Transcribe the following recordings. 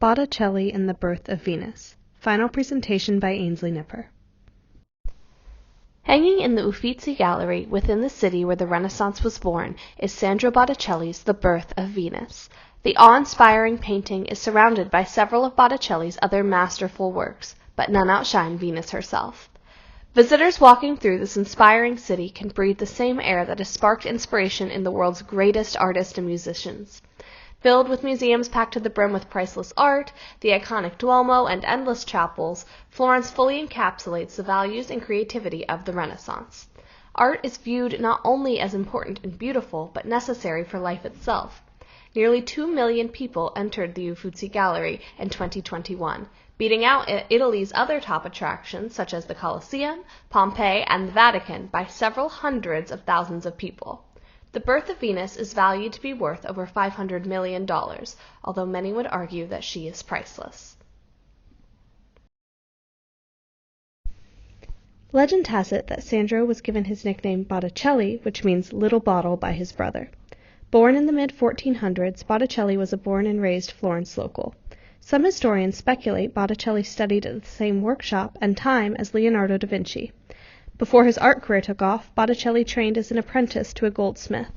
Botticelli and the Birth of Venus. Final presentation by Ainsley Nipper. Hanging in the Uffizi Gallery within the city where the Renaissance was born is Sandro Botticelli's The Birth of Venus. The awe-inspiring painting is surrounded by several of Botticelli's other masterful works, but none outshine Venus herself. Visitors walking through this inspiring city can breathe the same air that has sparked inspiration in the world's greatest artists and musicians. Filled with museums packed to the brim with priceless art, the iconic Duomo, and endless chapels, Florence fully encapsulates the values and creativity of the Renaissance. Art is viewed not only as important and beautiful, but necessary for life itself. Nearly 2 million people entered the Uffizi Gallery in 2021, beating out Italy's other top attractions such as the Colosseum, Pompeii, and the Vatican by several hundreds of thousands of people. The Birth of Venus is valued to be worth over $500 million, although many would argue that she is priceless. Legend has it that Sandro was given his nickname Botticelli, which means little bottle, by his brother. Born in the mid-1400s, Botticelli was a born and raised Florence local. Some historians speculate Botticelli studied at the same workshop and time as Leonardo da Vinci. Before his art career took off, Botticelli trained as an apprentice to a goldsmith.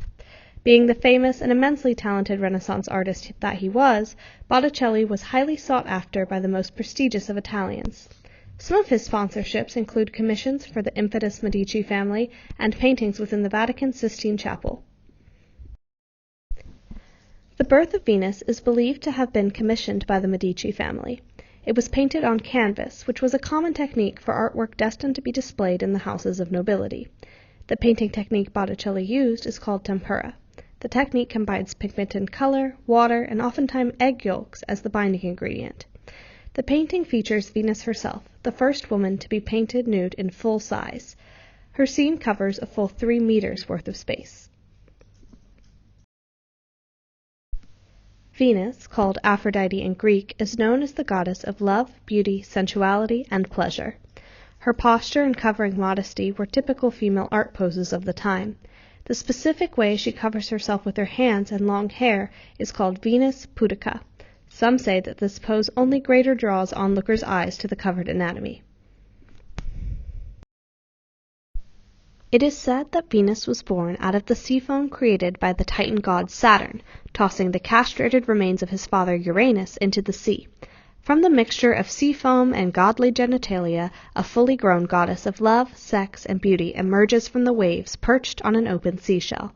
Being the famous and immensely talented Renaissance artist that he was, Botticelli was highly sought after by the most prestigious of Italians. Some of his sponsorships include commissions for the infamous Medici family and paintings within the Vatican Sistine Chapel. The Birth of Venus is believed to have been commissioned by the Medici family. It was painted on canvas, which was a common technique for artwork destined to be displayed in the houses of nobility. The painting technique Botticelli used is called tempera. The technique combines pigment and color, water, and oftentimes egg yolks as the binding ingredient. The painting features Venus herself, the first woman to be painted nude in full size. Her scene covers a full 3 meters worth of space. Venus, called Aphrodite in Greek, is known as the goddess of love, beauty, sensuality, and pleasure. Her posture and covering modesty were typical female art poses of the time. The specific way she covers herself with her hands and long hair is called Venus pudica. Some say that this pose only greater draws onlookers' eyes to the covered anatomy. It is said that Venus was born out of the sea foam created by the Titan god Saturn, tossing the castrated remains of his father Uranus into the sea. From the mixture of sea foam and godly genitalia, a fully grown goddess of love, sex, and beauty emerges from the waves perched on an open seashell.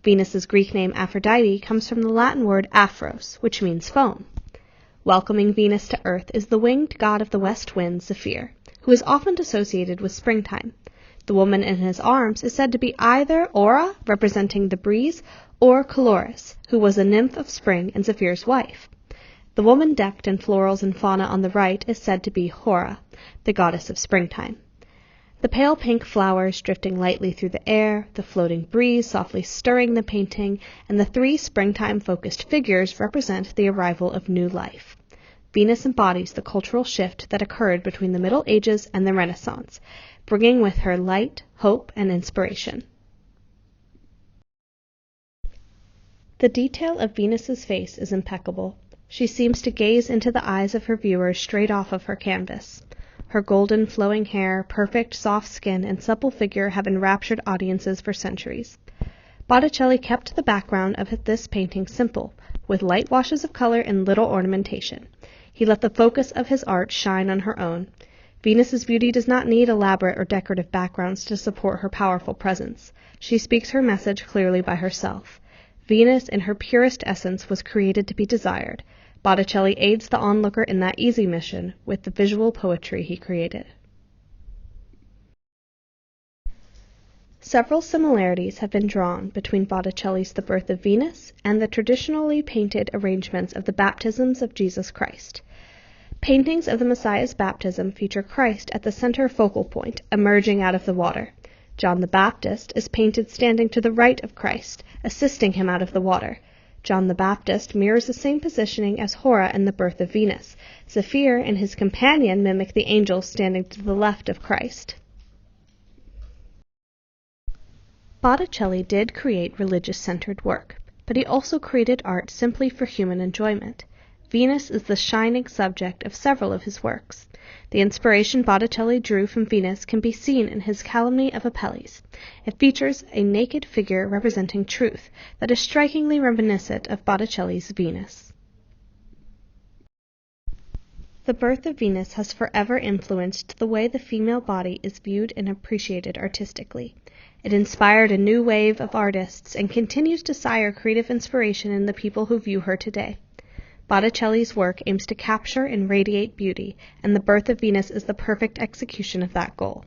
Venus's Greek name Aphrodite comes from the Latin word aphros, which means foam. Welcoming Venus to Earth is the winged god of the west wind, Zephyr, who is often associated with springtime. The woman in his arms is said to be either Aura, representing the breeze, or Caloris, who was a nymph of spring and Zephyr's wife. The woman decked in florals and fauna on the right is said to be Hora, the goddess of springtime. The pale pink flowers drifting lightly through the air, the floating breeze softly stirring the painting, and the 3 springtime-focused figures represent the arrival of new life. Venus embodies the cultural shift that occurred between the Middle Ages and the Renaissance, bringing with her light, hope, and inspiration. The detail of Venus's face is impeccable. She seems to gaze into the eyes of her viewers straight off of her canvas. Her golden flowing hair, perfect soft skin, and supple figure have enraptured audiences for centuries. Botticelli kept the background of this painting simple, with light washes of color and little ornamentation. He let the focus of his art shine on her own. Venus's beauty does not need elaborate or decorative backgrounds to support her powerful presence. She speaks her message clearly by herself. Venus, in her purest essence, was created to be desired. Botticelli aids the onlooker in that easy mission with the visual poetry he created. Several similarities have been drawn between Botticelli's The Birth of Venus and the traditionally painted arrangements of the baptisms of Jesus Christ. Paintings of the Messiah's baptism feature Christ at the center focal point, emerging out of the water. John the Baptist is painted standing to the right of Christ, assisting him out of the water. John the Baptist mirrors the same positioning as Hora in The Birth of Venus. Zephyr and his companion mimic the angels standing to the left of Christ. Botticelli did create religious-centered work, but he also created art simply for human enjoyment. Venus is the shining subject of several of his works. The inspiration Botticelli drew from Venus can be seen in his Calumny of Apelles. It features a naked figure representing truth that is strikingly reminiscent of Botticelli's Venus. The Birth of Venus has forever influenced the way the female body is viewed and appreciated artistically. It inspired a new wave of artists and continues to sire creative inspiration in the people who view her today. Botticelli's work aims to capture and radiate beauty, and The Birth of Venus is the perfect execution of that goal.